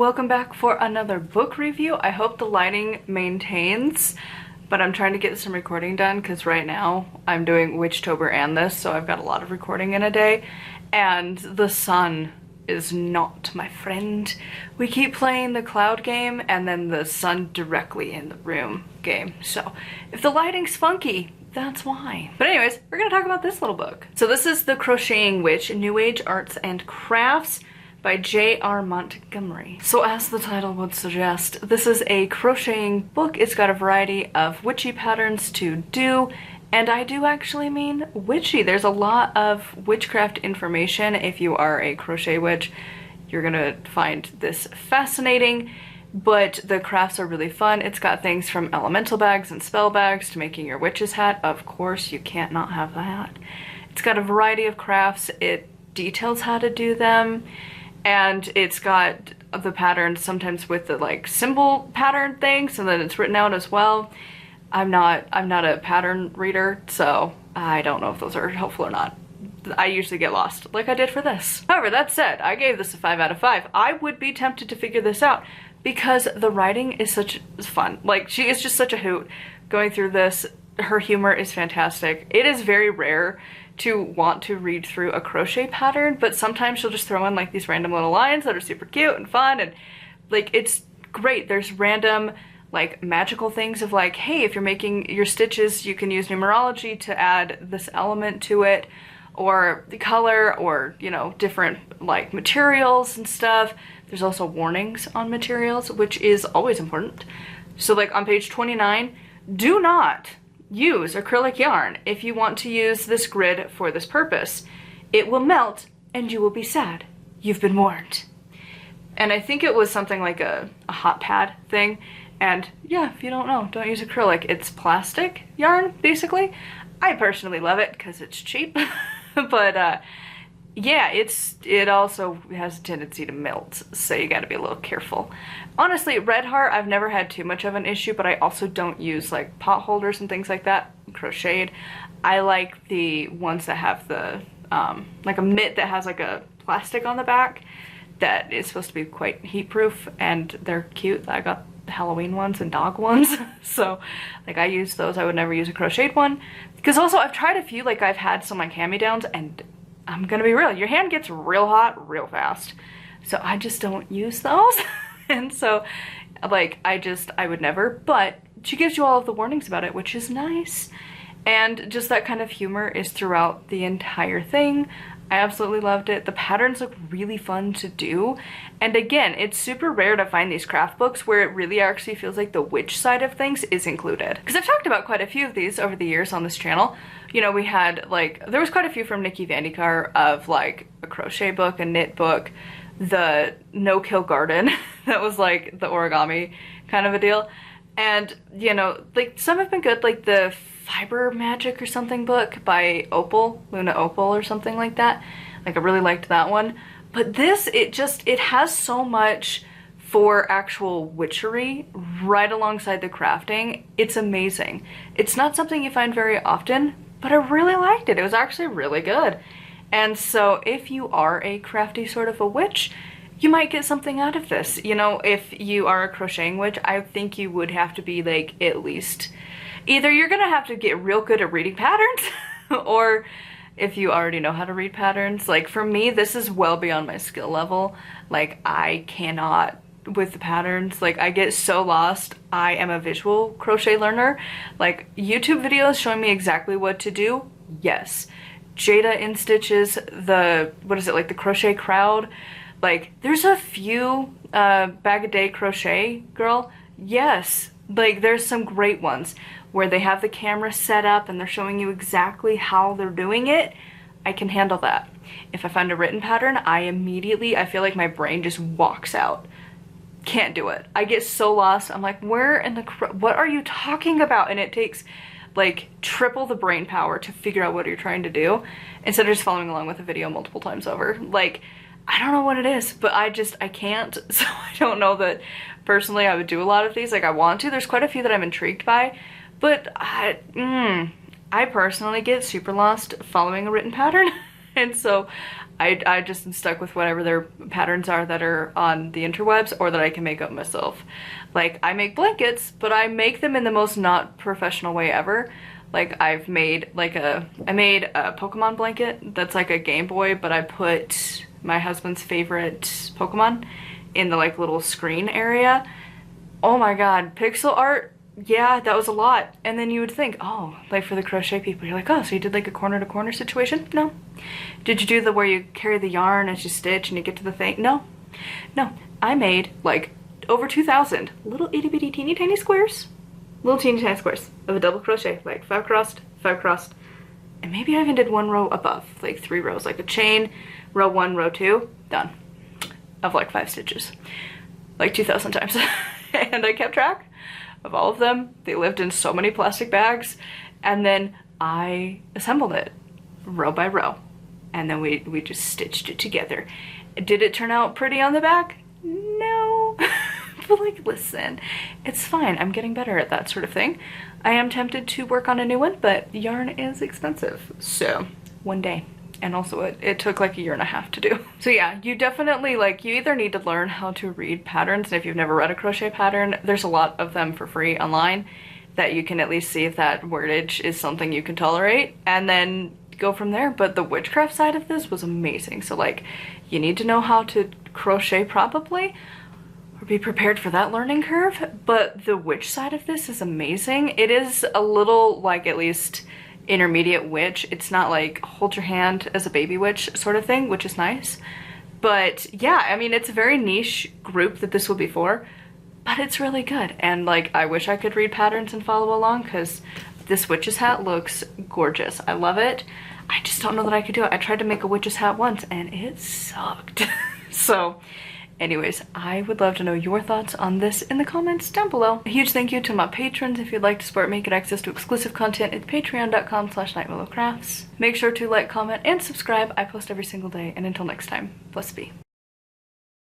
welcome back for another book review. I hope the lighting maintains, but I'm trying to get some recording done because right now I'm doing Witchtober and this, so I've got a lot of recording in a day, and the sun is not my friend. We keep playing the cloud game and then the sun directly in the room game, so if the lighting's funky, that's why. But anyways, we're gonna talk about this little book. So this is The Crocheting Witch, New Age Arts and Crafts by J.R. Montgomery. So as the title would suggest, this is a crocheting book. It's got a variety of witchy patterns to do, and I do actually mean witchy. There's a lot of witchcraft information. If you are a crochet witch, you're gonna find this fascinating, but the crafts are really fun. It's got things from elemental bags and spell bags to making your witch's hat. Of course, you can't not have that. It's got a variety of crafts. It details how to do them. And it's got the patterns sometimes with the like symbol pattern things, and then it's written out as well. I'm not a pattern reader, so I don't know if those are helpful or not. I usually get lost like I did for this. However, that said, I gave this a 5 out of 5. I would be tempted to figure this out because the writing is such fun. Like, she is just such a hoot going through this. Her humor is fantastic. It is very rare to want to read through a crochet pattern, but sometimes she'll just throw in like these random little lines that are super cute and fun, and like it's great. There's random like magical things of like, hey, if you're making your stitches, you can use numerology to add this element to it, or the color, or you know, different like materials and stuff. There's also warnings on materials, which is always important. So like on page 29, do not use acrylic yarn if you want to use this grid for this purpose. It will melt and you will be sad. You've been warned. And I think it was something like a hot pad thing. And yeah, if you don't know, don't use acrylic. It's plastic yarn, basically. I personally love it because it's cheap. But yeah, it also has a tendency to melt, so you gotta be a little careful. Honestly, red heart, I've never had too much of an issue, but I also don't use like pot holders and things like that crocheted. I like the ones that have the, like a mitt that has like a plastic on the back that is supposed to be quite heat proof, and they're cute. I got the Halloween ones and dog ones, so like I use those. I would never use a crocheted one. Because also I've tried a few, like I've had some like hand-me-downs, and I'm gonna be real, your hand gets real hot real fast. So I just don't use those. And so like I would never, but she gives you all of the warnings about it, which is nice. And just that kind of humor is throughout the entire thing. I absolutely loved it. The patterns look really fun to do. And again, it's super rare to find these craft books where it really actually feels like the witch side of things is included. Because I've talked about quite a few of these over the years on this channel. You know, we had like, there was quite a few from Nikki Vandekar of like a crochet book, a knit book, the no-kill garden that was like the origami kind of a deal. And you know, like some have been good, like the Fiber Magic or something book by Opal, Luna Opal or something like that. Like I really liked that one. But this, it has so much for actual witchery right alongside the crafting. It's amazing. It's not something you find very often, but I really liked it. It was actually really good. And so if you are a crafty sort of a witch, you might get something out of this. You know, if you are a crocheting witch, I think you would have to be like at least, either you're gonna have to get real good at reading patterns, or if you already know how to read patterns. Like for me, this is well beyond my skill level. Like I cannot with the patterns. Like I get so lost. I am a visual crochet learner. Like YouTube videos showing me exactly what to do, yes. Jada in Stitches, the, what is it, like the Crochet Crowd, like there's a few Bag a Day Crochet Girl, yes, like there's some great ones where they have the camera set up and they're showing you exactly how they're doing it. I can handle that. If I find a written pattern, I feel like my brain just walks out. Can't do it. I get so lost. I'm like, where in the what are you talking about? And it takes like triple the brain power to figure out what you're trying to do instead of just following along with the video multiple times over. Like, I don't know what it is, but I can't. So I don't know that personally I would do a lot of these. Like I want to. There's quite a few that I'm intrigued by, but I personally get super lost following a written pattern. And so I just am stuck with whatever their patterns are that are on the interwebs or that I can make up myself. Like, I make blankets, but I make them in the most not professional way ever. Like, I made a Pokemon blanket that's like a Game Boy, but I put my husband's favorite Pokemon in the like little screen area. Oh my god, pixel art, yeah, that was a lot. And then you would think, oh, like for the crochet people, you're like, oh, so you did like a corner to corner situation? No. Did you do the where you carry the yarn as you stitch and you get to the thing? No. No. I made like over 2,000 little itty bitty teeny tiny squares. Little teeny tiny squares of a double crochet, like 5 crossed, 5 crossed. And maybe I even did 1 row above, like 3 rows, like a chain, row 1, row 2, done. Of like 5 stitches. Like 2,000 times. And I kept track of all of them. They lived in so many plastic bags. And then I assembled it row by row. And then we just stitched it together. Did it turn out pretty on the back? No. But like, listen, it's fine. I'm getting better at that sort of thing. I am tempted to work on a new one, but yarn is expensive. So one day. And also it took like 1.5 years to do. So yeah, you definitely, like, you either need to learn how to read patterns, and if you've never read a crochet pattern, there's a lot of them for free online that you can at least see if that wordage is something you can tolerate, and then go from there. But the witchcraft side of this was amazing. So like, you need to know how to crochet probably, or be prepared for that learning curve. But the witch side of this is amazing. It is a little like, at least intermediate witch. It's not like hold your hand as a baby witch sort of thing, which is nice. But yeah, I mean, it's a very niche group that this will be for, but it's really good. And like, I wish I could read patterns and follow along, because this witch's hat looks gorgeous. I love it. I just don't know that I could do it. I tried to make a witch's hat once and it sucked. So anyways, I would love to know your thoughts on this in the comments down below. A huge thank you to my patrons. If you'd like to support me, get access to exclusive content at patreon.com/nightwillowcrafts. Make sure to like, comment, and subscribe. I post every single day. And until next time, blessed be.